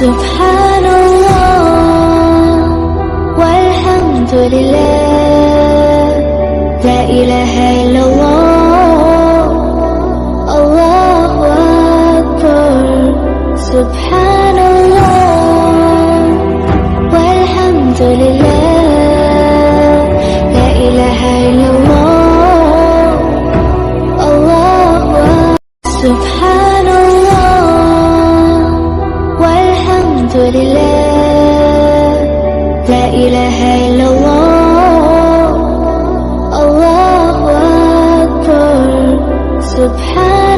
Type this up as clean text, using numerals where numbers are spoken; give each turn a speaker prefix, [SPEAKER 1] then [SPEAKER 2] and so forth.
[SPEAKER 1] Subhanallah walhamdulillah, la ilaha illallah, Allahu Akbar. Subhanallah walhamdulillah, la ilaha illallah, Allahu Akbar. Subhanallah walhamdulillah, la ilaha illallah, Allahu Akbar. Subhanallah.